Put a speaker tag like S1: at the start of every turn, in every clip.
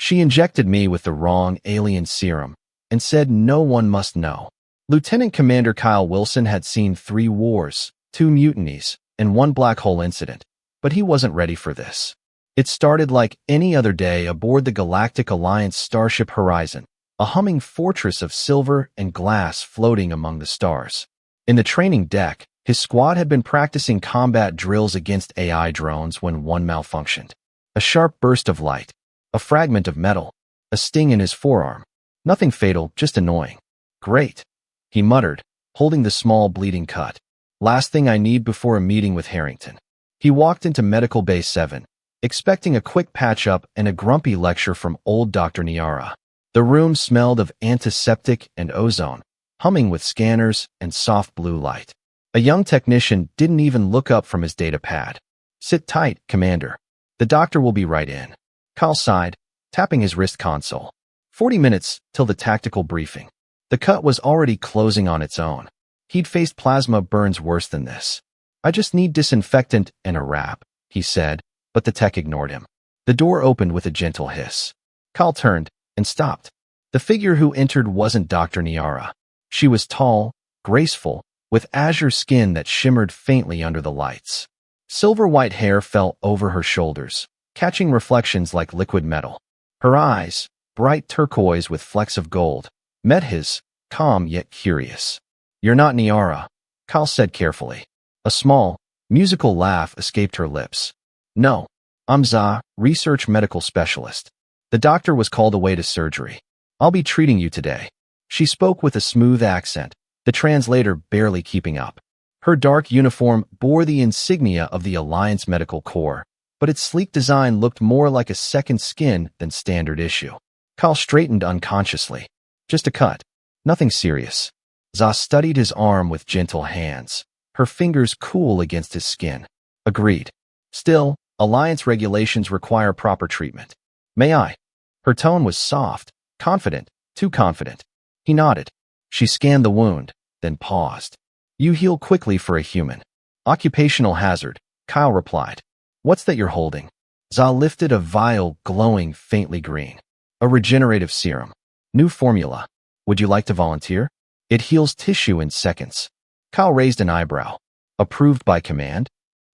S1: She injected me with the wrong alien serum and said no one must know. Lieutenant Commander Kyle Wilson had seen 3 wars, 2 mutinies, and 1 black hole incident, but he wasn't ready for this. It started like any other day aboard the Galactic Alliance starship Horizon, a humming fortress of silver and glass floating among the stars. In the training deck, his squad had been practicing combat drills against AI drones when one malfunctioned. A sharp burst of light, a fragment of metal, a sting in his forearm. Nothing fatal, just annoying. Great, he muttered, holding the small bleeding cut. Last thing I need before a meeting with Harrington. He walked into Medical Bay 7, expecting a quick patch-up and a grumpy lecture from old Dr. Niara. The room smelled of antiseptic and ozone, humming with scanners and soft blue light. A young technician didn't even look up from his data pad. Sit tight, Commander. The doctor will be right in. Kyle sighed, tapping his wrist console. 40 minutes till the tactical briefing. The cut was already closing on its own. He'd faced plasma burns worse than this. I just need disinfectant and a wrap, he said, but the tech ignored him. The door opened with a gentle hiss. Kyle turned and stopped. The figure who entered wasn't Dr. Niara. She was tall, graceful, with azure skin that shimmered faintly under the lights. Silver-white hair fell over her shoulders, catching reflections like liquid metal. Her eyes, bright turquoise with flecks of gold, met his, calm yet curious. You're not Niara, Kyle said carefully. A small, musical laugh escaped her lips. No, I'm Za, research medical specialist. The doctor was called away to surgery. I'll be treating you today. She spoke with a smooth accent, the translator barely keeping up. Her dark uniform bore the insignia of the Alliance Medical Corps, but its sleek design looked more like a second skin than standard issue. Kyle straightened unconsciously. Just a cut. Nothing serious. Za studied his arm with gentle hands, her fingers cool against his skin. Agreed. Still, Alliance regulations require proper treatment. May I? Her tone was soft, confident, too confident. He nodded. She scanned the wound, then paused. You heal quickly for a human. Occupational hazard, Kyle replied. What's that you're holding? Za lifted a vial glowing faintly green. A regenerative serum. New formula. Would you like to volunteer? It heals tissue in seconds. Kyle raised an eyebrow. Approved by command?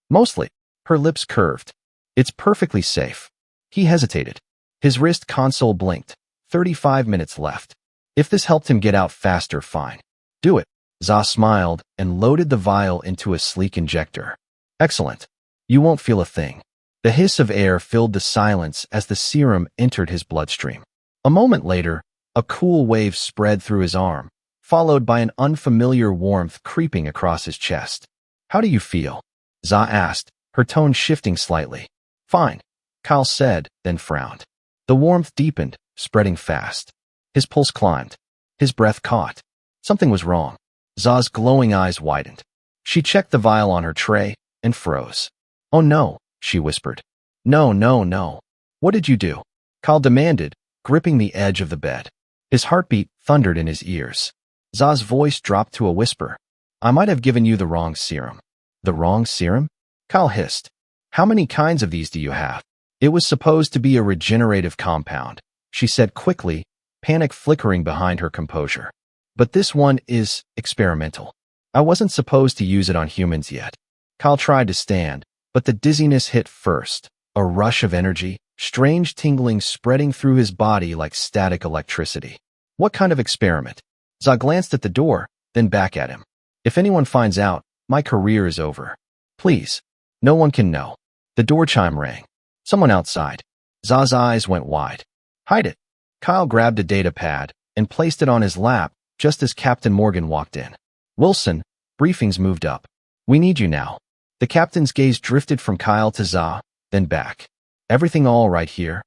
S1: Mostly. Her lips curved. It's perfectly safe. He hesitated. His wrist console blinked. 35 minutes left. If this helped him get out faster, fine. Do it. Za smiled and loaded the vial into a sleek injector. Excellent. You won't feel a thing. The hiss of air filled the silence as the serum entered his bloodstream. A moment later, a cool wave spread through his arm, followed by an unfamiliar warmth creeping across his chest. How do you feel? Za asked, her tone shifting slightly. Fine, Kyle said, then frowned. The warmth deepened, spreading fast. His pulse climbed. His breath caught. Something was wrong. Za's glowing eyes widened. She checked the vial on her tray and froze. Oh no, she whispered. No, no, no. What did you do? Kyle demanded, gripping the edge of the bed. His heartbeat thundered in his ears. Za's voice dropped to a whisper. I might have given you the wrong serum. The wrong serum? Kyle hissed. How many kinds of these do you have? It was supposed to be a regenerative compound, she said quickly, panic flickering behind her composure. But this one is experimental. I wasn't supposed to use it on humans yet. Kyle tried to stand, but the dizziness hit first. A rush of energy, strange tingling spreading through his body like static electricity. What kind of experiment? Za glanced at the door, then back at him. If anyone finds out, my career is over. Please. No one can know. The door chime rang. Someone outside. Za's eyes went wide. Hide it. Kyle grabbed a data pad and placed it on his lap just as Captain Morgan walked in. Wilson, briefings moved up. We need you now. The captain's gaze drifted from Kyle to Za, then back. Everything all right here?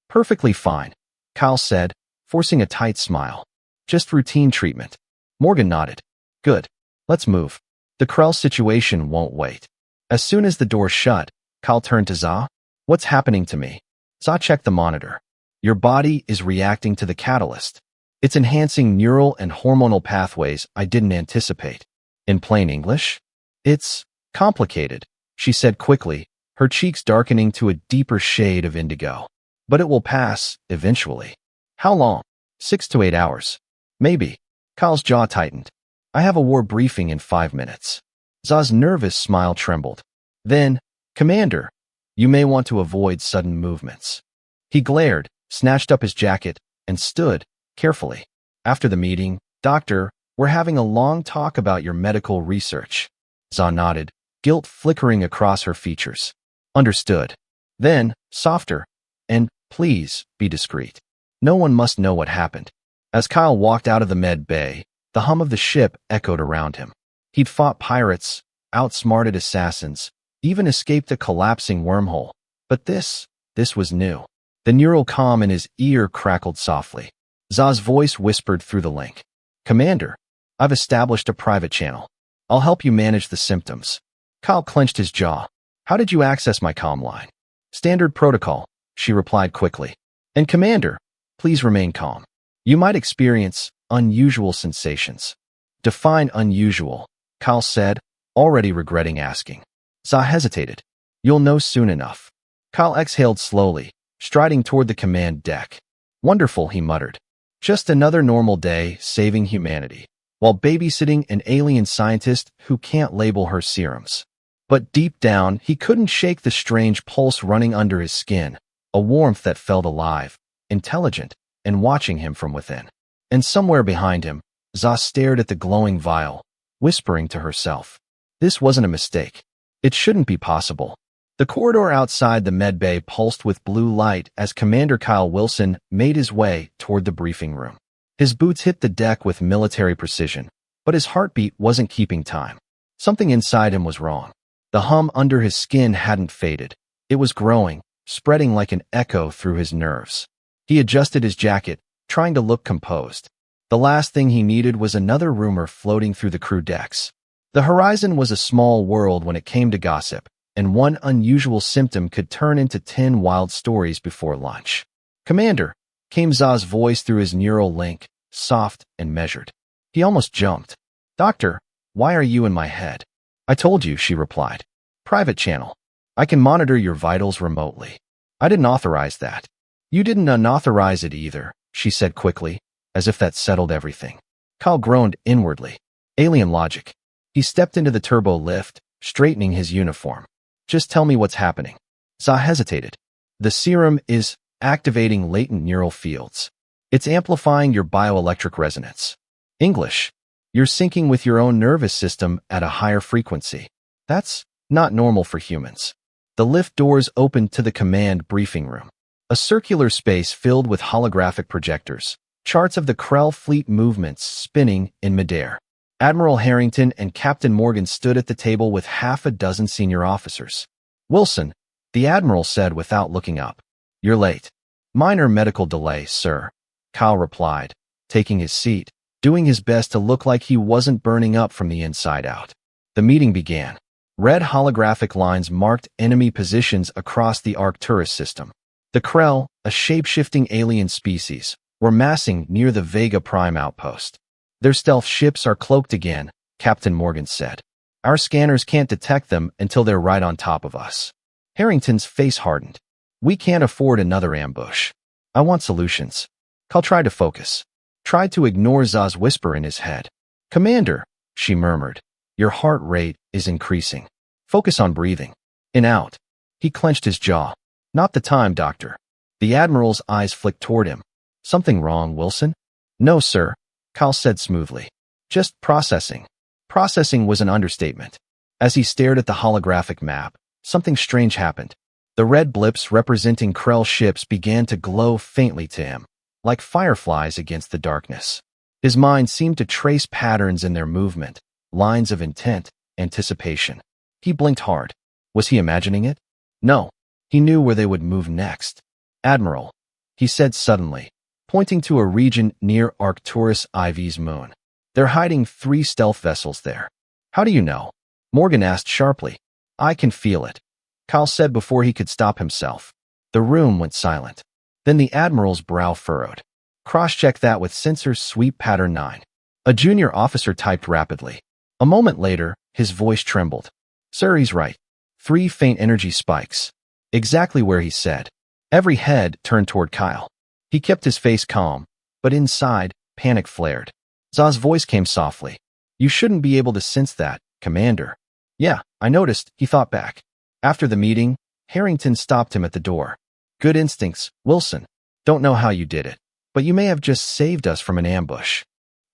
S1: Perfectly fine, Kyle said, forcing a tight smile. Just routine treatment. Morgan nodded. Good. Let's move. The Krell situation won't wait. As soon as the door shut, Kyle turned to Za. What's happening to me? Za checked the monitor. Your body is reacting to the catalyst. It's enhancing neural and hormonal pathways I didn't anticipate. In plain English? It's complicated, she said quickly, her cheeks darkening to a deeper shade of indigo. But it will pass, eventually. How long? 6 to 8 hours. Maybe. Kyle's jaw tightened. I have a war briefing in 5 minutes. Zah's nervous smile trembled. Then, Commander, you may want to avoid sudden movements. He glared, snatched up his jacket, and stood, carefully. After the meeting, Doctor, we're having a long talk about your medical research. Zah nodded, guilt flickering across her features. Understood. Then, softer, and please, be discreet. No one must know what happened. As Kyle walked out of the med bay, the hum of the ship echoed around him. He'd fought pirates, outsmarted assassins, even escaped a collapsing wormhole. But this was new. The neural comm in his ear crackled softly. Zah's voice whispered through the link. Commander, I've established a private channel. I'll help you manage the symptoms. Kyle clenched his jaw. How did you access my comm line? Standard protocol, she replied quickly. And Commander, please remain calm. You might experience unusual sensations. Define unusual, Kyle said, already regretting asking. Zah hesitated. You'll know soon enough. Kyle exhaled slowly, striding toward the command deck. Wonderful, he muttered. Just another normal day saving humanity, while babysitting an alien scientist who can't label her serums. But deep down, he couldn't shake the strange pulse running under his skin, a warmth that felt alive, intelligent, and watching him from within. And somewhere behind him, Zah stared at the glowing vial, whispering to herself. This wasn't a mistake. It shouldn't be possible. The corridor outside the medbay pulsed with blue light as Commander Kyle Wilson made his way toward the briefing room. His boots hit the deck with military precision, but his heartbeat wasn't keeping time. Something inside him was wrong. The hum under his skin hadn't faded. It was growing, spreading like an echo through his nerves. He adjusted his jacket, trying to look composed. The last thing he needed was another rumor floating through the crew decks. The horizon was a small world when it came to gossip, and one unusual symptom could turn into 10 wild stories before lunch. Commander, came Zah's voice through his neural link, soft and measured. He almost jumped. Doctor, why are you in my head? I told you, she replied. Private channel. I can monitor your vitals remotely. I didn't authorize that. You didn't unauthorize it either, she said quickly, as if that settled everything. Kyle groaned inwardly. Alien logic. He stepped into the turbo lift, straightening his uniform. Just tell me what's happening. Zah hesitated. The serum is activating latent neural fields. It's amplifying your bioelectric resonance. English. You're syncing with your own nervous system at a higher frequency. That's not normal for humans. The lift doors opened to the command briefing room. A circular space filled with holographic projectors, charts of the Krell fleet movements spinning in midair. Admiral Harrington and Captain Morgan stood at the table with half a dozen senior officers. Wilson, the Admiral said without looking up. You're late. Minor medical delay, sir, Kyle replied, taking his seat, doing his best to look like he wasn't burning up from the inside out. The meeting began. Red holographic lines marked enemy positions across the Arcturus system. The Krell, a shape-shifting alien species, were massing near the Vega Prime outpost. Their stealth ships are cloaked again, Captain Morgan said. Our scanners can't detect them until they're right on top of us. Harrington's face hardened. We can't afford another ambush. I want solutions. Kyle tried to focus. Tried to ignore Zah's whisper in his head. Commander, she murmured, your heart rate is increasing. Focus on breathing. In out. He clenched his jaw. Not the time, Doctor. The Admiral's eyes flicked toward him. Something wrong, Wilson? No, sir, Kyle said smoothly. Just processing. Processing was an understatement. As he stared at the holographic map, something strange happened. The red blips representing Krell ships began to glow faintly to him, like fireflies against the darkness. His mind seemed to trace patterns in their movement, lines of intent, anticipation. He blinked hard. Was he imagining it? No. He knew where they would move next. Admiral, he said suddenly, pointing to a region near Arcturus IV's moon. They're hiding 3 stealth vessels there. How do you know? Morgan asked sharply. I can feel it, Kyle said before he could stop himself. The room went silent. Then the Admiral's brow furrowed. Cross-check that with sensor sweep pattern 9. A junior officer typed rapidly. A moment later, his voice trembled. Sir, he's right. 3 faint energy spikes. Exactly where he said. Every head turned toward Kyle. He kept his face calm, but inside, panic flared. Za's voice came softly. You shouldn't be able to sense that, Commander. Yeah, I noticed, he thought back. After the meeting, Harrington stopped him at the door. Good instincts, Wilson. Don't know how you did it, but you may have just saved us from an ambush.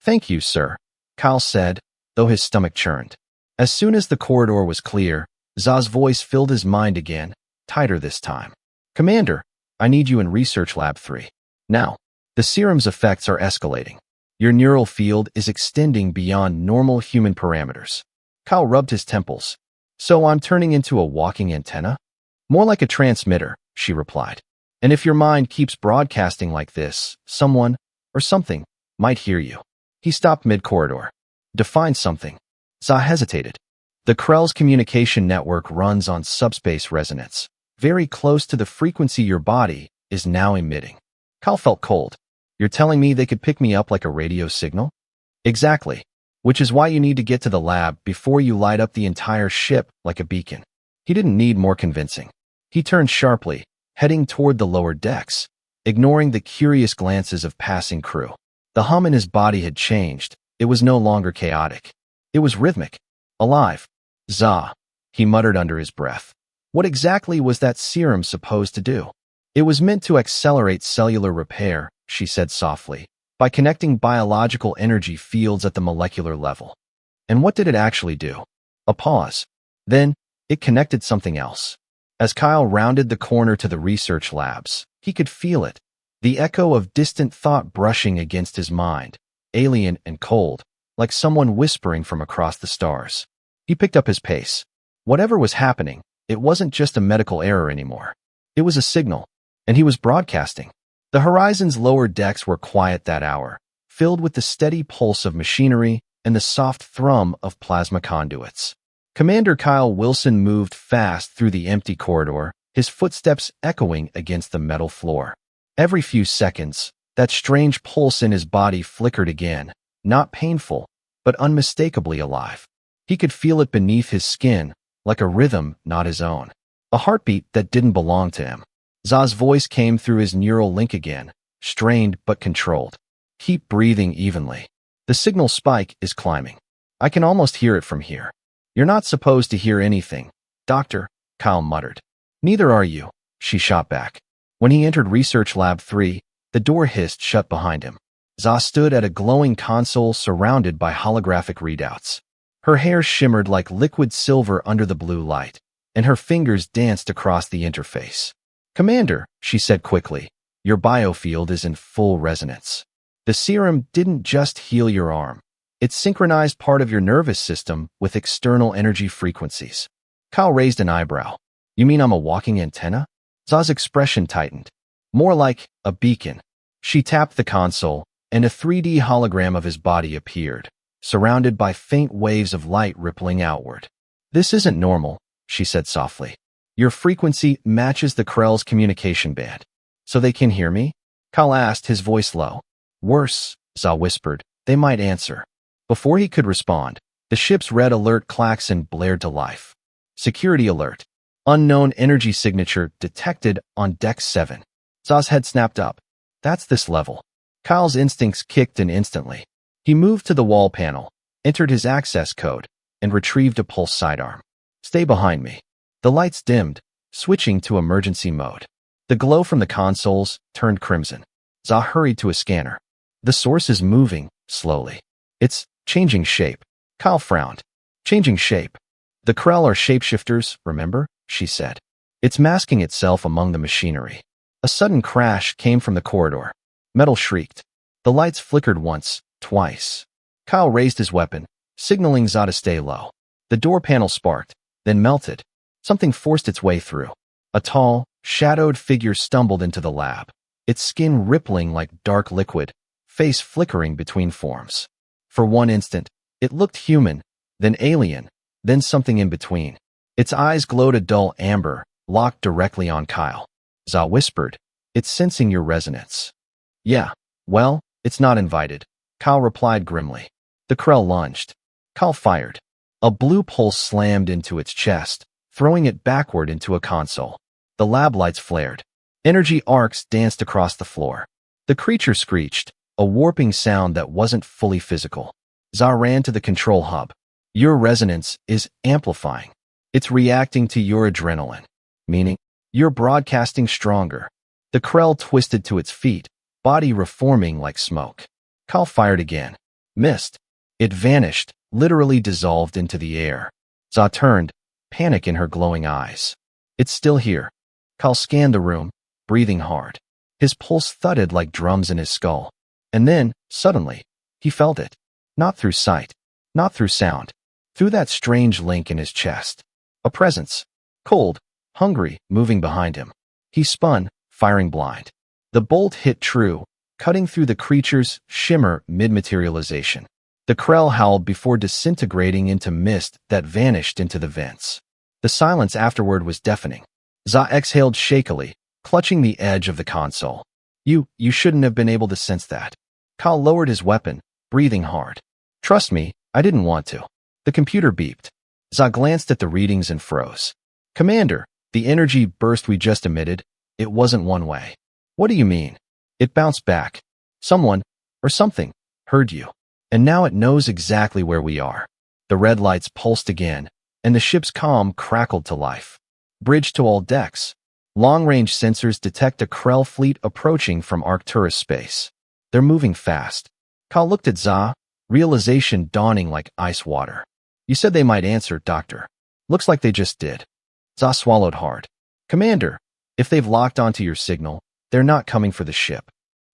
S1: Thank you, sir, Kyle said, though his stomach churned. As soon as the corridor was clear, Za's voice filled his mind again, tighter this time. Commander, I need you in Research Lab 3. Now, the serum's effects are escalating. Your neural field is extending beyond normal human parameters. Kyle rubbed his temples. So I'm turning into a walking antenna? More like a transmitter, she replied. And if your mind keeps broadcasting like this, someone, or something, might hear you. He stopped mid-corridor. Define something. Za hesitated. The Krell's communication network runs on subspace resonance, very close to the frequency your body is now emitting. Kyle felt cold. You're telling me they could pick me up like a radio signal? Exactly. Which is why you need to get to the lab before you light up the entire ship like a beacon. He didn't need more convincing. He turned sharply, heading toward the lower decks, ignoring the curious glances of passing crew. The hum in his body had changed. It was no longer chaotic. It was rhythmic. Alive. Za, he muttered under his breath. What exactly was that serum supposed to do? It was meant to accelerate cellular repair, she said softly, by connecting biological energy fields at the molecular level. And what did it actually do? A pause. Then, it connected something else. As Kyle rounded the corner to the research labs, he could feel it, the echo of distant thought brushing against his mind, alien and cold, like someone whispering from across the stars. He picked up his pace. Whatever was happening, it wasn't just a medical error anymore. It was a signal, and he was broadcasting. The horizon's lower decks were quiet that hour, filled with the steady pulse of machinery and the soft thrum of plasma conduits. Commander Kyle Wilson moved fast through the empty corridor, his footsteps echoing against the metal floor. Every few seconds, that strange pulse in his body flickered again, not painful, but unmistakably alive. He could feel it beneath his skin, like a rhythm not his own, a heartbeat that didn't belong to him. Za's voice came through his neural link again, strained but controlled. Keep breathing evenly. The signal spike is climbing. I can almost hear it from here. You're not supposed to hear anything, Doctor, Kyle muttered. Neither are you, she shot back. When he entered Research Lab 3, the door hissed shut behind him. Za stood at a glowing console surrounded by holographic readouts. Her hair shimmered like liquid silver under the blue light, and her fingers danced across the interface. Commander, she said quickly, your biofield is in full resonance. The serum didn't just heal your arm. It synchronized part of your nervous system with external energy frequencies. Kyle raised an eyebrow. You mean I'm a walking antenna? Za's expression tightened. More like a beacon. She tapped the console, and a 3D hologram of his body appeared, surrounded by faint waves of light rippling outward. This isn't normal, she said softly. Your frequency matches the Krell's communication band. So they can hear me? Kyle asked, his voice low. Worse, Za whispered, they might answer. Before he could respond, the ship's red alert klaxon blared to life. Security alert. Unknown energy signature detected on Deck 7. Za's head snapped up. That's this level. Kyle's instincts kicked in instantly. He moved to the wall panel, entered his access code, and retrieved a pulse sidearm. Stay behind me. The lights dimmed, switching to emergency mode. The glow from the consoles turned crimson. Za hurried to a scanner. The source is moving, slowly. It's changing shape. Kyle frowned. Changing shape. The Krell are shapeshifters, remember? She said. It's masking itself among the machinery. A sudden crash came from the corridor. Metal shrieked. The lights flickered once, twice. Kyle raised his weapon, signaling Za to stay low. The door panel sparked, then melted. Something forced its way through. A tall, shadowed figure stumbled into the lab, its skin rippling like dark liquid, face flickering between forms. For one instant, it looked human, then alien, then something in between. Its eyes glowed a dull amber, locked directly on Kyle. Za whispered, it's sensing your resonance. Yeah, well, it's not invited, Kyle replied grimly. The Krell lunged. Kyle fired. A blue pulse slammed into its chest, throwing it backward into a console. The lab lights flared. Energy arcs danced across the floor. The creature screeched, a warping sound that wasn't fully physical. Za ran to the control hub. Your resonance is amplifying. It's reacting to your adrenaline, meaning you're broadcasting stronger. The Krell twisted to its feet, body reforming like smoke. Kyle fired again. Missed. It vanished, literally dissolved into the air. Za turned, panic in her glowing eyes. It's still here. Kyle scanned the room, breathing hard. His pulse thudded like drums in his skull. And then, suddenly, he felt it. Not through sight, not through sound, through that strange link in his chest. A presence. Cold, hungry, moving behind him. He spun, firing blind. The bolt hit true, cutting through the creature's shimmer mid-materialization. The Krell howled before disintegrating into mist that vanished into the vents. The silence afterward was deafening. Za exhaled shakily, clutching the edge of the console. You shouldn't have been able to sense that. Kyle lowered his weapon, breathing hard. Trust me, I didn't want to. The computer beeped. Za glanced at the readings and froze. Commander, the energy burst we just emitted, it wasn't one way. What do you mean? It bounced back. Someone, or something, heard you. And now it knows exactly where we are. The red lights pulsed again, and the ship's comm crackled to life. Bridge to all decks. Long-range sensors detect a Krell fleet approaching from Arcturus space. They're moving fast. Kyle looked at Za, realization dawning like ice water. You said they might answer, Doctor. Looks like they just did. Za swallowed hard. Commander, if they've locked onto your signal, they're not coming for the ship.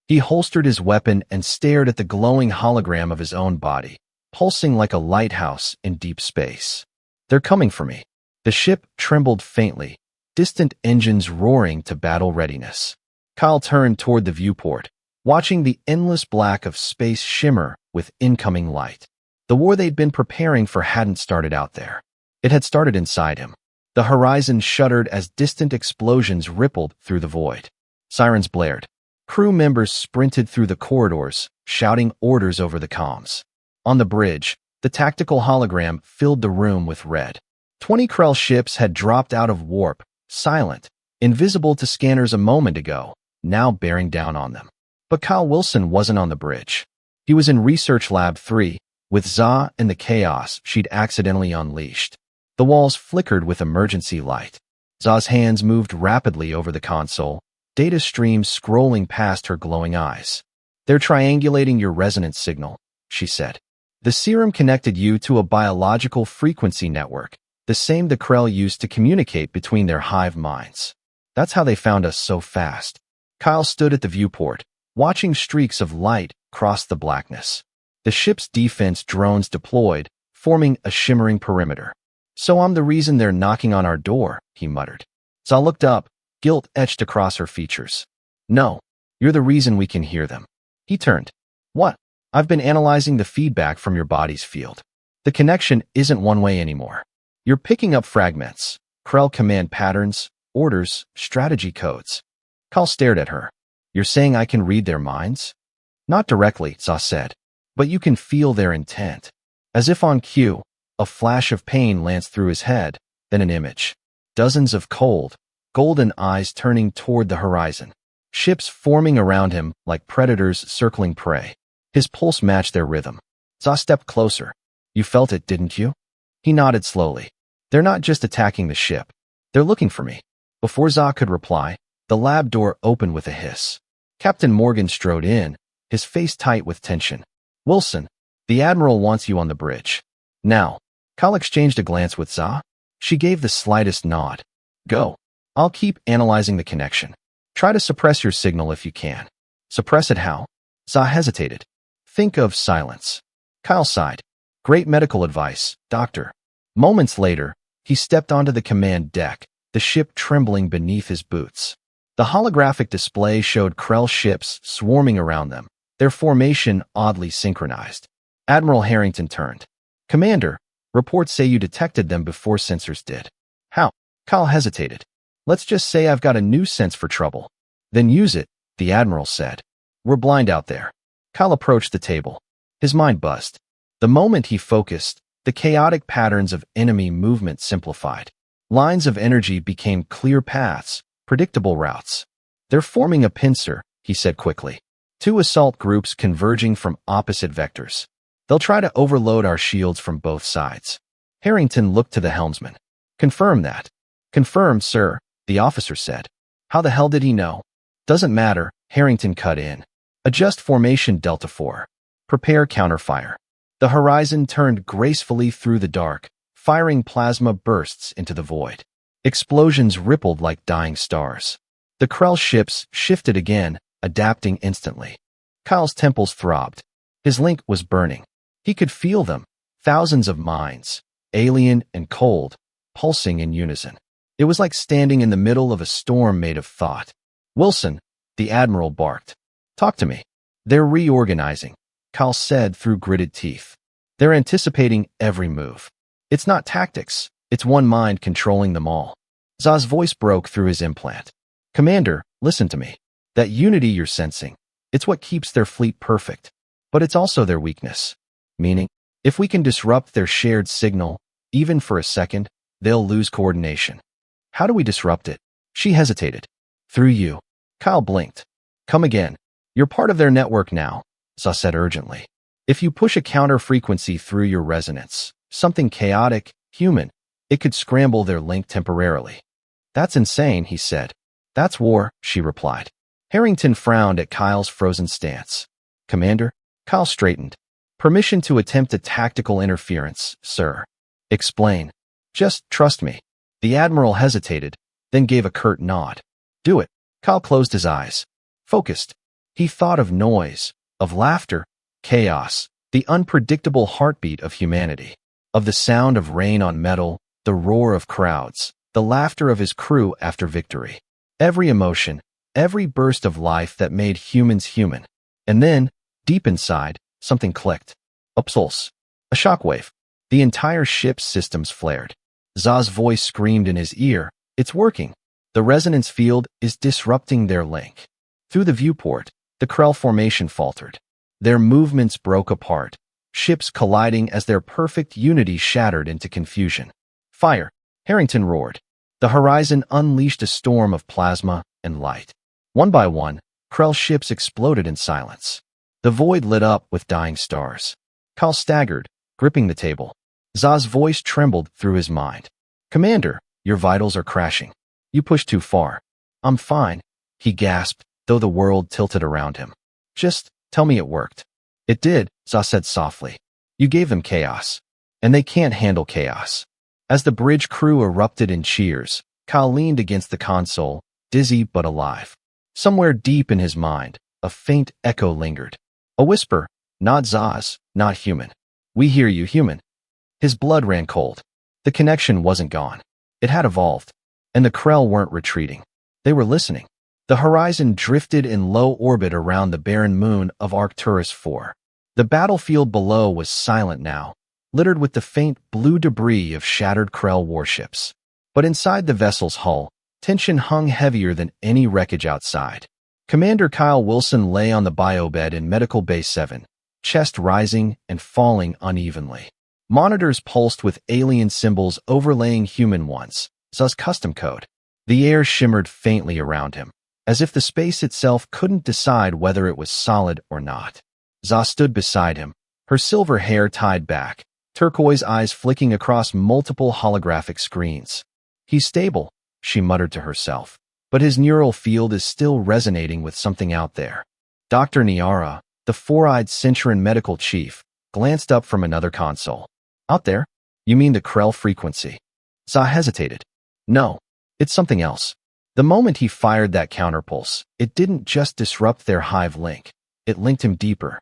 S1: He holstered his weapon and stared at the glowing hologram of his own body, pulsing like a lighthouse in deep space. They're coming for me. The ship trembled faintly, distant engines roaring to battle readiness. Kyle turned toward the viewport, watching the endless black of space shimmer with incoming light. The war they'd been preparing for hadn't started out there. It had started inside him. The horizon shuddered as distant explosions rippled through the void. Sirens blared. Crew members sprinted through the corridors, shouting orders over the comms. On the bridge, the tactical hologram filled the room with red. 20 Krell ships had dropped out of warp, silent, invisible to scanners a moment ago, now bearing down on them. But Kyle Wilson wasn't on the bridge. He was in Research Lab 3, with Za and the chaos she'd accidentally unleashed. The walls flickered with emergency light. Za's hands moved rapidly over the console, data streams scrolling past her glowing eyes. They're triangulating your resonance signal, she said. The Serum connected you to a biological frequency network, the same the Krell used to communicate between their hive minds. That's how they found us so fast. Kyle stood at the viewport, watching streaks of light cross the blackness. The ship's defense drones deployed, forming a shimmering perimeter. So I'm the reason they're knocking on our door, he muttered. Za looked up, guilt etched across her features. No, you're the reason we can hear them. He turned. What? I've been analyzing the feedback from your body's field. The connection isn't one way anymore. You're picking up fragments, Krell command patterns, orders, strategy codes. Kyle stared at her. You're saying I can read their minds? Not directly, Za said, but you can feel their intent. As if on cue, a flash of pain lanced through his head, then an image. Dozens of cold, golden eyes turning toward the horizon. Ships forming around him like predators circling prey. His pulse matched their rhythm. Za stepped closer. You felt it, didn't you? He nodded slowly. They're not just attacking the ship. They're looking for me. Before Za could reply, the lab door opened with a hiss. Captain Morgan strode in, his face tight with tension. Wilson, the Admiral wants you on the bridge. Now. Kyle exchanged a glance with Za. She gave the slightest nod. Go. I'll keep analyzing the connection. Try to suppress your signal if you can. Suppress it how? Za hesitated. Think of silence. Kyle sighed. Great medical advice, Doctor. Moments later, he stepped onto the command deck, the ship trembling beneath his boots. The holographic display showed Krell ships swarming around them, their formation oddly synchronized. Admiral Harrington turned. Commander, reports say you detected them before sensors did. How? Kyle hesitated. Let's just say I've got a new sense for trouble. Then use it, the Admiral said. We're blind out there. Kyle approached the table. His mind buzzed. The moment he focused, the chaotic patterns of enemy movement simplified. Lines of energy became clear paths, predictable routes. They're forming a pincer, he said quickly. Two assault groups converging from opposite vectors. They'll try to overload our shields from both sides. Harrington looked to the helmsman. Confirm that. Confirmed, sir, the officer said. How the hell did he know? Doesn't matter, Harrington cut in. Adjust formation Delta 4. Prepare counterfire. The horizon turned gracefully through the dark, firing plasma bursts into the void. Explosions rippled like dying stars. The Krell ships shifted again, adapting instantly. Kyle's temples throbbed. His link was burning. He could feel them, thousands of minds, alien and cold, pulsing in unison. It was like standing in the middle of a storm made of thought. Wilson, the Admiral barked. Talk to me. They're reorganizing, Kyle said through gritted teeth. They're anticipating every move. It's not tactics, it's one mind controlling them all. Zah's voice broke through his implant. Commander, listen to me. That unity you're sensing, it's what keeps their fleet perfect. But it's also their weakness. Meaning, if we can disrupt their shared signal, even for a second, they'll lose coordination. How do we disrupt it? She hesitated. Through you. Kyle blinked. Come again. You're part of their network now, Zah said urgently. If you push a counter frequency through your resonance, something chaotic, human, it could scramble their link temporarily. That's insane, he said. That's war, she replied. Harrington frowned at Kyle's frozen stance. Commander? Kyle straightened. Permission to attempt a tactical interference, sir. Explain. Just trust me. The Admiral hesitated, then gave a curt nod. Do it. Kyle closed his eyes. Focused. He thought of noise, of laughter, chaos, the unpredictable heartbeat of humanity, of the sound of rain on metal, the roar of crowds, the laughter of his crew after victory. Every emotion, every burst of life that made humans human. And then, deep inside, something clicked. A pulse. A shockwave. The entire ship's systems flared. Zah's voice screamed in his ear, it's working. The resonance field is disrupting their link. Through the viewport, the Krell formation faltered. Their movements broke apart, ships colliding as their perfect unity shattered into confusion. Fire! Harrington roared. The horizon unleashed a storm of plasma and light. One by one, Krell ships exploded in silence. The void lit up with dying stars. Kyle staggered, gripping the table. Zah's voice trembled through his mind. Commander, your vitals are crashing. You pushed too far. I'm fine, he gasped, though the world tilted around him. Just tell me it worked. It did, Zah said softly. You gave them chaos. And they can't handle chaos. As the bridge crew erupted in cheers, Kyle leaned against the console, dizzy but alive. Somewhere deep in his mind, a faint echo lingered. A whisper, not Zah's, not human. We hear you, human. His blood ran cold. The connection wasn't gone. It had evolved. And the Krell weren't retreating. They were listening. The horizon drifted in low orbit around the barren moon of Arcturus IV. The battlefield below was silent now, littered with the faint blue debris of shattered Krell warships. But inside the vessel's hull, tension hung heavier than any wreckage outside. Commander Kyle Wilson lay on the biobed in Medical Bay 7, chest rising and falling unevenly. Monitors pulsed with alien symbols overlaying human ones, Zah's custom code. The air shimmered faintly around him, as if the space itself couldn't decide whether it was solid or not. Zah stood beside him, her silver hair tied back, turquoise eyes flicking across multiple holographic screens. He's stable, she muttered to herself, but his neural field is still resonating with something out there. Dr. Niara, the four-eyed Centurion medical chief, glanced up from another console. Out there? You mean the Krell frequency? Zah hesitated. No, it's something else. The moment he fired that counterpulse, it didn't just disrupt their hive link. It linked him deeper.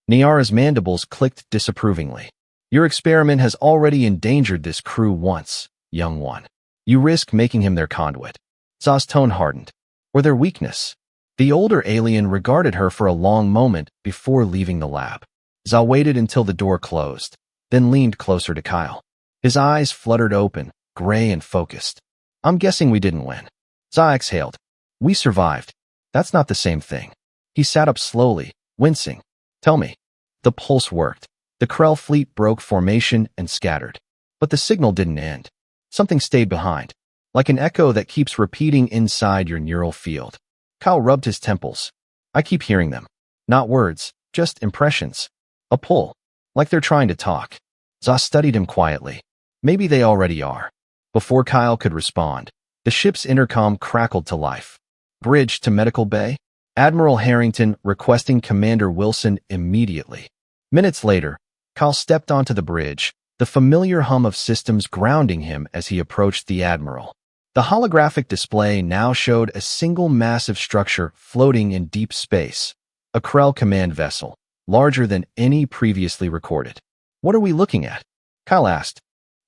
S1: Niara's mandibles clicked disapprovingly. Your experiment has already endangered this crew once, young one. You risk making him their conduit. Zah's tone hardened. Or their weakness. The older alien regarded her for a long moment before leaving the lab. Zah waited until the door closed, then leaned closer to Kyle. His eyes fluttered open, gray and focused. I'm guessing we didn't win. Zah exhaled. We survived. That's not the same thing. He sat up slowly, wincing. Tell me. The pulse worked. The Krell fleet broke formation and scattered. But the signal didn't end. Something stayed behind, like an echo that keeps repeating inside your neural field. Kyle rubbed his temples. I keep hearing them. Not words, just impressions. A pull, like they're trying to talk. Zah studied him quietly. Maybe they already are. Before Kyle could respond, the ship's intercom crackled to life. Bridge to Medical Bay? Admiral Harrington requesting Commander Wilson immediately. Minutes later, Kyle stepped onto the bridge, the familiar hum of systems grounding him as he approached the Admiral. The holographic display now showed a single massive structure floating in deep space, a Krell command vessel, larger than any previously recorded. What are we looking at? Kyle asked.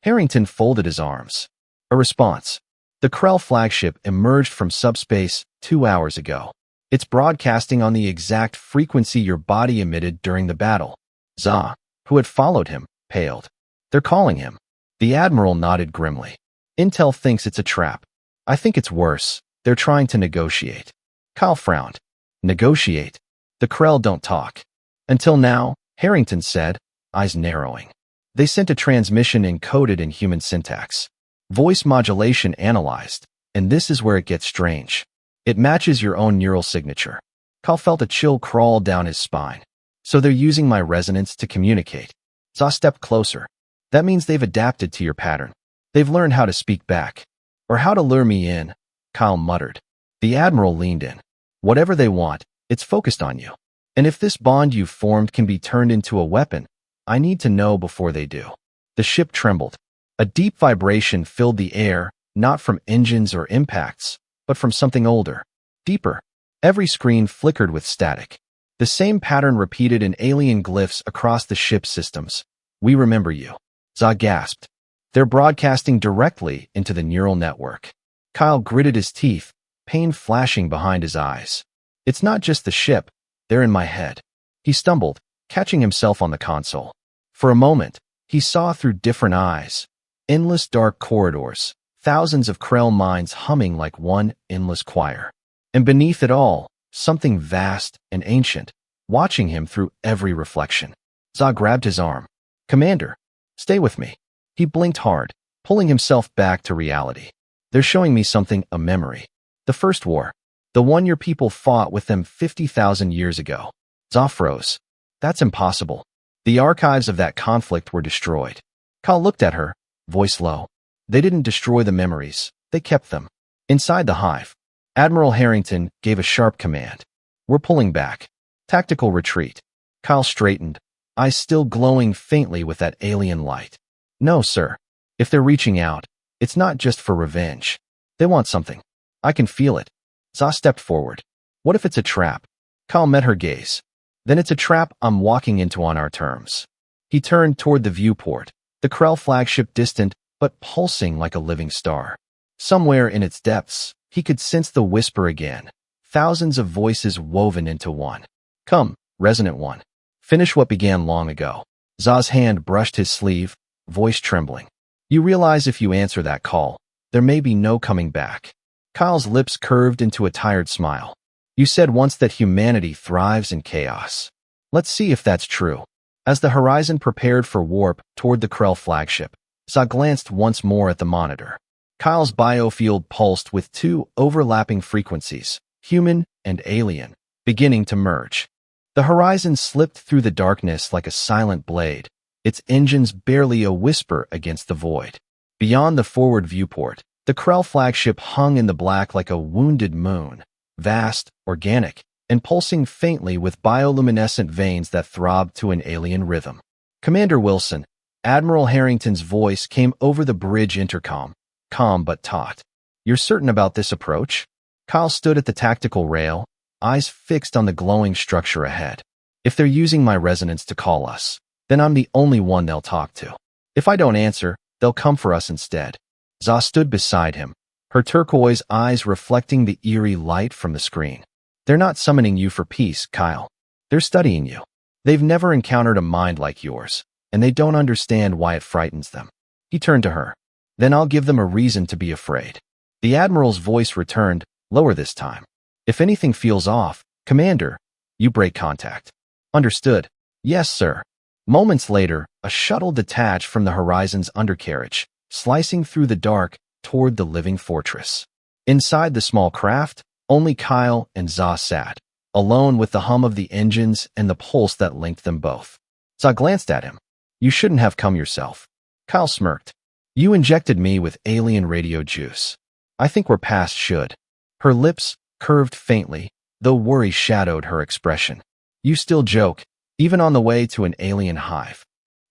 S1: Harrington folded his arms. A response. The Krell flagship emerged from subspace 2 hours ago. It's broadcasting on the exact frequency your body emitted during the battle. Zah, who had followed him, paled. They're calling him. The Admiral nodded grimly. Intel thinks it's a trap. I think it's worse. They're trying to negotiate. Kyle frowned. Negotiate? The Krell don't talk. Until now, Harrington said, eyes narrowing. They sent a transmission encoded in human syntax. Voice modulation analyzed, and this is where it gets strange. It matches your own neural signature. Kyle felt a chill crawl down his spine. So they're using my resonance to communicate. Zah stepped closer. That means they've adapted to your pattern. They've learned how to speak back. Or how to lure me in, Kyle muttered. The Admiral leaned in. Whatever they want, it's focused on you. And if this bond you've formed can be turned into a weapon, I need to know before they do. The ship trembled. A deep vibration filled the air, not from engines or impacts, but from something older, deeper. Every screen flickered with static. The same pattern repeated in alien glyphs across the ship's systems. We remember you. Zah gasped. They're broadcasting directly into the neural network. Kyle gritted his teeth, pain flashing behind his eyes. It's not just the ship. They're in my head. He stumbled, catching himself on the console. For a moment, he saw through different eyes. Endless dark corridors, thousands of Krell minds humming like one endless choir. And beneath it all, something vast and ancient, watching him through every reflection. Zah grabbed his arm. Commander, stay with me. He blinked hard, pulling himself back to reality. They're showing me something, a memory. The first war. The one your people fought with them 50,000 years ago. Zah froze. That's impossible. The archives of that conflict were destroyed. Kyle looked at her, voice low. They didn't destroy the memories. They kept them. Inside the hive, Admiral Harrington gave a sharp command. We're pulling back. Tactical retreat. Kyle straightened, eyes still glowing faintly with that alien light. No, sir. If they're reaching out, it's not just for revenge. They want something. I can feel it. Zah stepped forward. What if it's a trap? Kyle met her gaze. Then it's a trap I'm walking into on our terms. He turned toward the viewport, the Krell flagship distant but pulsing like a living star. Somewhere in its depths, he could sense the whisper again, thousands of voices woven into one. Come, resonant one. Finish what began long ago. Zah's hand brushed his sleeve, voice trembling. You realize if you answer that call, there may be no coming back. Kyle's lips curved into a tired smile. You said once that humanity thrives in chaos. Let's see if that's true. As the horizon prepared for warp toward the Krell flagship, Zah glanced once more at the monitor. Kyle's biofield pulsed with two overlapping frequencies, human and alien, beginning to merge. The horizon slipped through the darkness like a silent blade, its engines barely a whisper against the void. Beyond the forward viewport, the Krell flagship hung in the black like a wounded moon, vast, organic, and pulsing faintly with bioluminescent veins that throbbed to an alien rhythm. Commander Wilson, Admiral Harrington's voice came over the bridge intercom, calm but taut. You're certain about this approach? Kyle stood at the tactical rail, eyes fixed on the glowing structure ahead. If they're using my resonance to call us, then I'm the only one they'll talk to. If I don't answer, they'll come for us instead. Zah stood beside him, her turquoise eyes reflecting the eerie light from the screen. They're not summoning you for peace, Kyle. They're studying you. They've never encountered a mind like yours, and they don't understand why it frightens them. He turned to her. Then I'll give them a reason to be afraid. The Admiral's voice returned, lower this time. If anything feels off, Commander, you break contact. Understood. Yes, sir. Moments later, a shuttle detached from the horizon's undercarriage, slicing through the dark toward the living fortress. Inside the small craft, Only Kyle and Za sat, alone with the hum of the engines and the pulse that linked them both. Za glanced at him. You shouldn't have come yourself. Kyle smirked. You injected me with alien radio juice. I think we're past should. Her lips curved faintly, though worry shadowed her expression. You still joke, even on the way to an alien hive.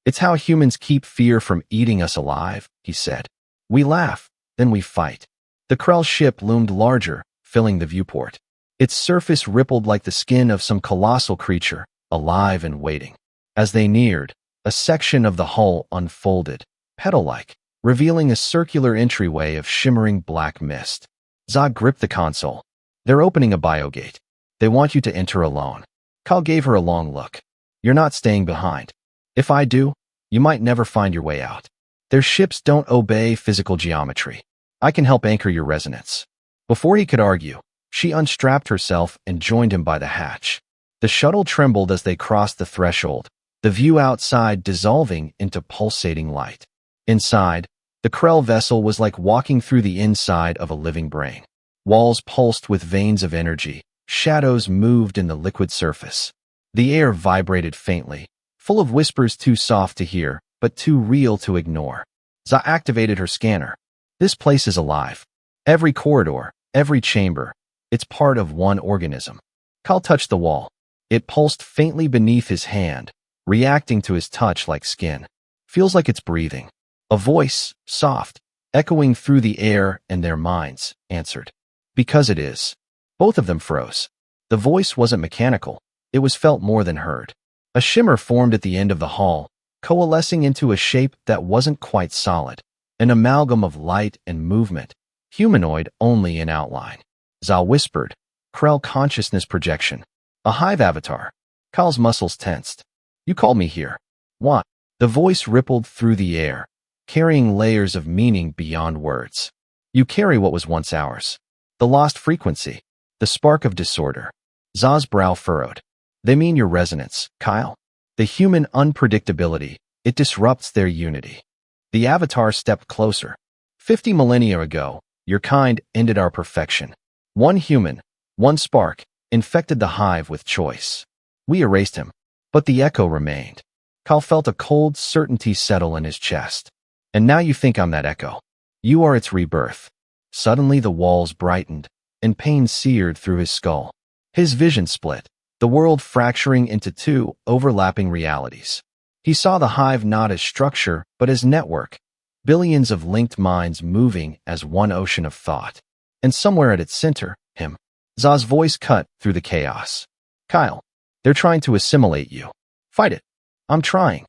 S1: It's how humans keep fear from eating us alive, he said. We laugh, then we fight. The Krell ship loomed larger, filling the viewport. Its surface rippled like the skin of some colossal creature, alive and waiting. As they neared, a section of the hull unfolded, petal-like, revealing a circular entryway of shimmering black mist. Zod gripped the console. They're opening a biogate. They want you to enter alone. Kyle gave her a long look. You're not staying behind. If I do, you might never find your way out. Their ships don't obey physical geometry. I can help anchor your resonance. Before he could argue, she unstrapped herself and joined him by the hatch. The shuttle trembled as they crossed the threshold, the view outside dissolving into pulsating light. Inside, the Krell vessel was like walking through the inside of a living brain. Walls pulsed with veins of energy, shadows moved in the liquid surface. The air vibrated faintly, full of whispers too soft to hear, but too real to ignore. Za activated her scanner. This place is alive. Every corridor, every chamber, it's part of one organism. Kyle touched the wall. It pulsed faintly beneath his hand, reacting to his touch like skin. Feels like it's breathing. A voice, soft, echoing through the air and their minds, answered. Because it is. Both of them froze. The voice wasn't mechanical. It was felt more than heard. A shimmer formed at the end of the hall, coalescing into a shape that wasn't quite solid. An amalgam of light and movement, humanoid only in outline. Za whispered, Krell consciousness projection. A hive avatar. Kyle's muscles tensed. You called me here. What? The voice rippled through the air, carrying layers of meaning beyond words. You carry what was once ours. The lost frequency. The spark of disorder. Za's brow furrowed. They mean your resonance, Kyle. The human unpredictability. It disrupts their unity. The avatar stepped closer. 50 millennia ago, your kind ended our perfection. One human, one spark, infected the hive with choice. We erased him, but the echo remained. Kyle felt a cold certainty settle in his chest. And now you think I'm that echo. You are its rebirth. Suddenly the walls brightened, and pain seared through his skull. His vision split, the world fracturing into two overlapping realities. He saw the hive not as structure, but as network, billions of linked minds moving as one ocean of thought. And somewhere at its center, him. Za's voice cut through the chaos. Kyle, they're trying to assimilate you. Fight it. I'm trying.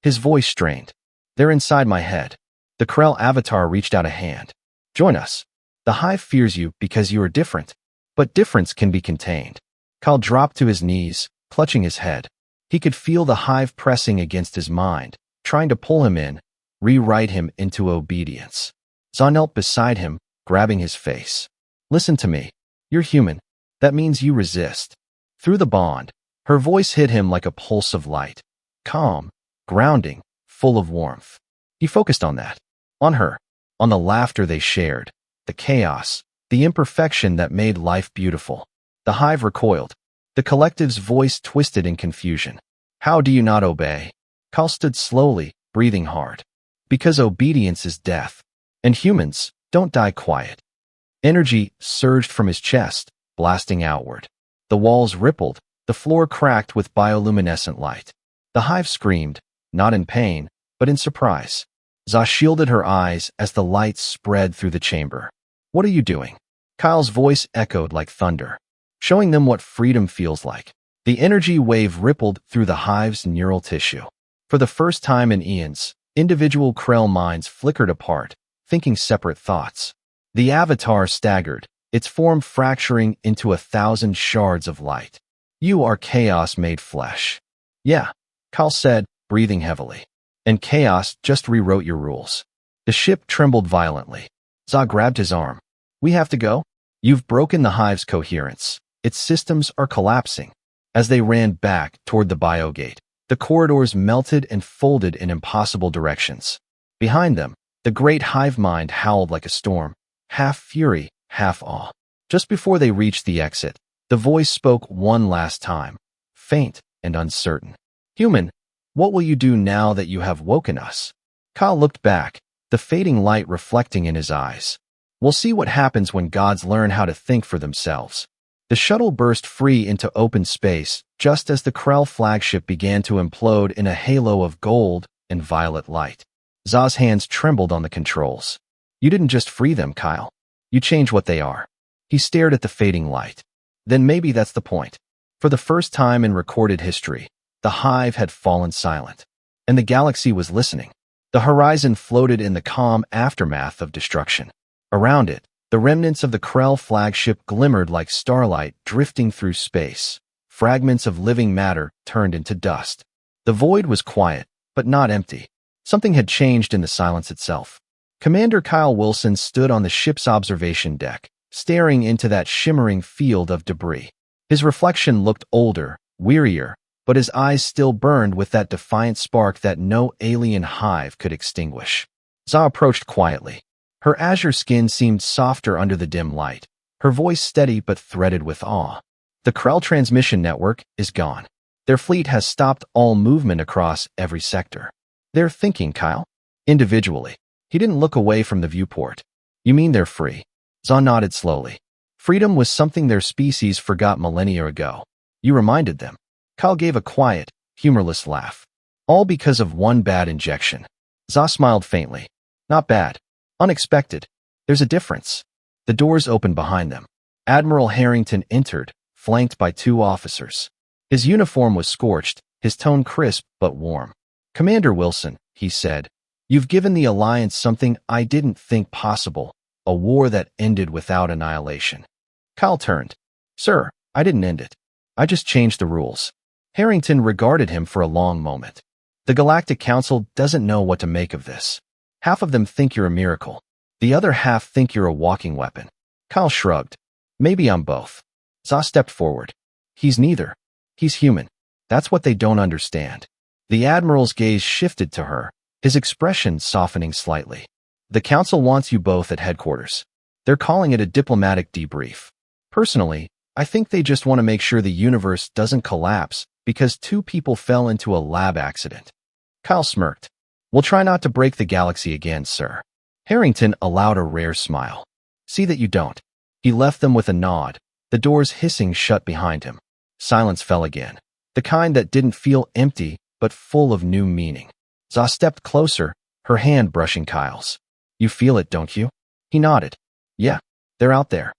S1: His voice strained. They're inside my head. The Krell avatar reached out a hand. Join us. The hive fears you because you are different, but difference can be contained. Kyle dropped to his knees, clutching his head. He could feel the hive pressing against his mind, trying to pull him in, rewrite him into obedience. Za knelt beside him, grabbing his face. Listen to me. You're human. That means you resist. Through the bond, her voice hit him like a pulse of light. Calm, grounding, full of warmth. He focused on that. On her. On the laughter they shared. The chaos. The imperfection that made life beautiful. The hive recoiled. The collective's voice twisted in confusion. How do you not obey? Kyle stood slowly, breathing hard. Because obedience is death. And humans don't die quiet. Energy surged from his chest, blasting outward. The walls rippled, the floor cracked with bioluminescent light. The hive screamed, not in pain, but in surprise. Za shielded her eyes as the light spread through the chamber. What are you doing? Kyle's voice echoed like thunder, showing them what freedom feels like. The energy wave rippled through the hive's neural tissue. For the first time in eons, individual Krell minds flickered apart, thinking separate thoughts. The avatar staggered, its form fracturing into 1,000 shards of light. You are chaos made flesh. Yeah, Kyle said, breathing heavily. And chaos just rewrote your rules. The ship trembled violently. Za grabbed his arm. We have to go? You've broken the hive's coherence. Its systems are collapsing. As they ran back toward the biogate, the corridors melted and folded in impossible directions. Behind them, the great hive mind howled like a storm, half fury, half awe. Just before they reached the exit, the voice spoke one last time, faint and uncertain. "Human, what will you do now that you have woken us?" Kyle looked back, the fading light reflecting in his eyes. "We'll see what happens when gods learn how to think for themselves." The shuttle burst free into open space, just as the Krell flagship began to implode in a halo of gold and violet light. Za's hands trembled on the controls. "You didn't just free them, Kyle. You changed what they are." He stared at the fading light. Then maybe that's the point. For the first time in recorded history, the hive had fallen silent, and the galaxy was listening. The horizon floated in the calm aftermath of destruction. Around it, the remnants of the Krell flagship glimmered like starlight drifting through space. Fragments of living matter turned into dust. The void was quiet, but not empty. Something had changed in the silence itself. Commander Kyle Wilson stood on the ship's observation deck, staring into that shimmering field of debris. His reflection looked older, wearier, but his eyes still burned with that defiant spark that no alien hive could extinguish. Za approached quietly. Her azure skin seemed softer under the dim light, her voice steady but threaded with awe. "The Krell transmission network is gone. Their fleet has stopped all movement across every sector. They're thinking, Kyle." Individually. He didn't look away from the viewport. "You mean they're free?" Za nodded slowly. "Freedom was something their species forgot millennia ago. You reminded them." Kyle gave a quiet, humorless laugh. "All because of one bad injection." Za smiled faintly. "Not bad. Unexpected. There's a difference." The doors opened behind them. Admiral Harrington entered, flanked by two officers. His uniform was scorched, his tone crisp but warm. "Commander Wilson," he said, "you've given the Alliance something I didn't think possible, a war that ended without annihilation." Kyle turned. "Sir, I didn't end it. I just changed the rules." Harrington regarded him for a long moment. "The Galactic Council doesn't know what to make of this. Half of them think you're a miracle. The other half think you're a walking weapon." Kyle shrugged. "Maybe I'm both." Za stepped forward. "He's neither. He's human. That's what they don't understand." The Admiral's gaze shifted to her, his expression softening slightly. "The Council wants you both at headquarters. They're calling it a diplomatic debrief. Personally, I think they just want to make sure the universe doesn't collapse because two people fell into a lab accident." Kyle smirked. "We'll try not to break the galaxy again, sir." Harrington allowed a rare smile. "See that you don't." He left them with a nod, the doors hissing shut behind him. Silence fell again, the kind that didn't feel empty but full of new meaning. Za stepped closer, her hand brushing Kyle's. "You feel it, don't you?" He nodded. "Yeah, they're out there."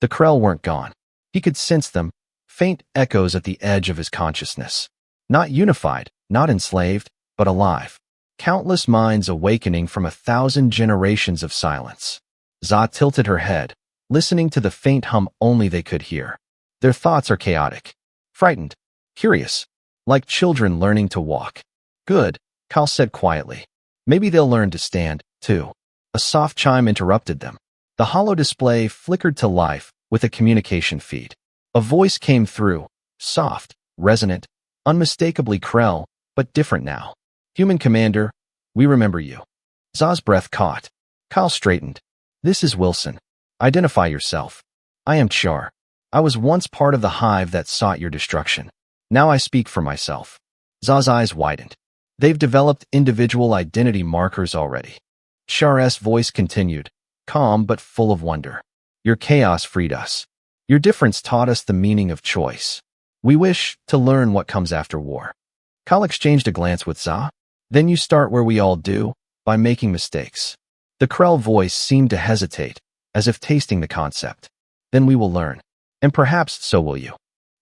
S1: The Krell weren't gone. He could sense them, faint echoes at the edge of his consciousness. Not unified, not enslaved, but alive. Countless minds awakening from 1,000 generations of silence. Za tilted her head, listening to the faint hum only they could hear. Their thoughts are chaotic, frightened, curious, like children learning to walk. "Good," Kyle said quietly. "Maybe they'll learn to stand, too." A soft chime interrupted them. The hollow display flickered to life with a communication feed. A voice came through, soft, resonant, unmistakably Krell, but different now. "Human Commander, we remember you." Za's breath caught. Kyle straightened. "This is Wilson. Identify yourself." "I am Char. I was once part of the hive that sought your destruction. Now I speak for myself." Za's eyes widened. "They've developed individual identity markers already." Char's voice continued, calm but full of wonder. "Your chaos freed us. Your difference taught us the meaning of choice. We wish to learn what comes after war." Kyle exchanged a glance with Za. "Then you start where we all do, by making mistakes." The Krell voice seemed to hesitate, as if tasting the concept. "Then we will learn. And perhaps so will you."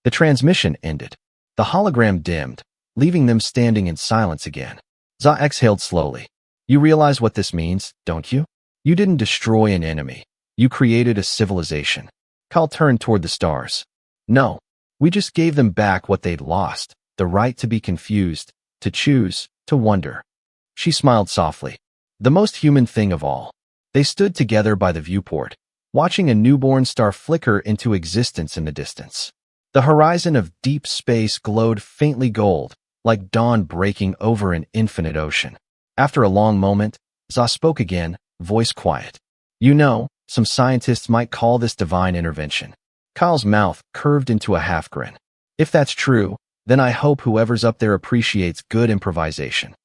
S1: The transmission ended. The hologram dimmed, leaving them standing in silence again. Za exhaled slowly. "You realize what this means, don't you? You didn't destroy an enemy. You created a civilization." Kyle turned toward the stars. "No, we just gave them back what they'd lost, the right to be confused, to choose, to wonder." She smiled softly. The most human thing of all. They stood together by the viewport, watching a newborn star flicker into existence in the distance. The horizon of deep space glowed faintly gold, like dawn breaking over an infinite ocean. After a long moment, Za spoke again, voice quiet. "You know, Some scientists might call this divine intervention. Kyle's mouth curved into a half grin. If that's true, then I hope whoever's up there appreciates good improvisation.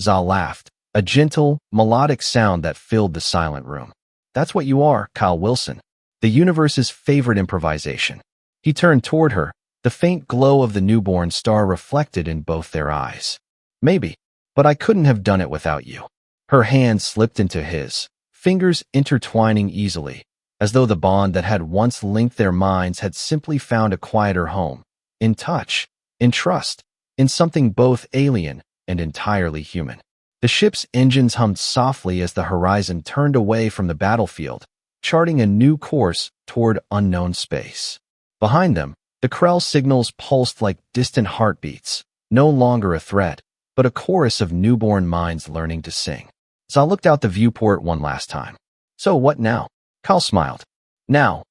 S1: Zal laughed, a gentle, melodic sound that filled the silent room. That's what you are, Kyle Wilson. The universe's favorite improvisation. He turned toward her, the faint glow of the newborn star reflected in both their eyes. Maybe, but I couldn't have done it without you. Her hand slipped into his, fingers intertwining easily, as though the bond that had once linked their minds had simply found a quieter home. In touch, in trust, in something both alien and entirely human. The ship's engines hummed softly as the horizon turned away from the battlefield, charting a new course toward unknown space. Behind them, the Krell signals pulsed like distant heartbeats, no longer a threat, but a chorus of newborn minds learning to sing. Zal looked out the viewport one last time. So what now? Kyle smiled. Now.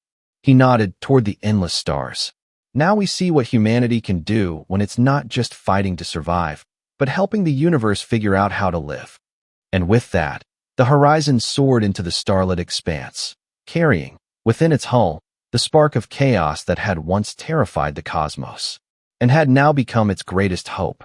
S1: He nodded toward the endless stars. Now we see what humanity can do when it's not just fighting to survive, but helping the universe figure out how to live. And with that, the horizon soared into the starlit expanse, carrying, within its hull, the spark of chaos that had once terrified the cosmos, and had now become its greatest hope.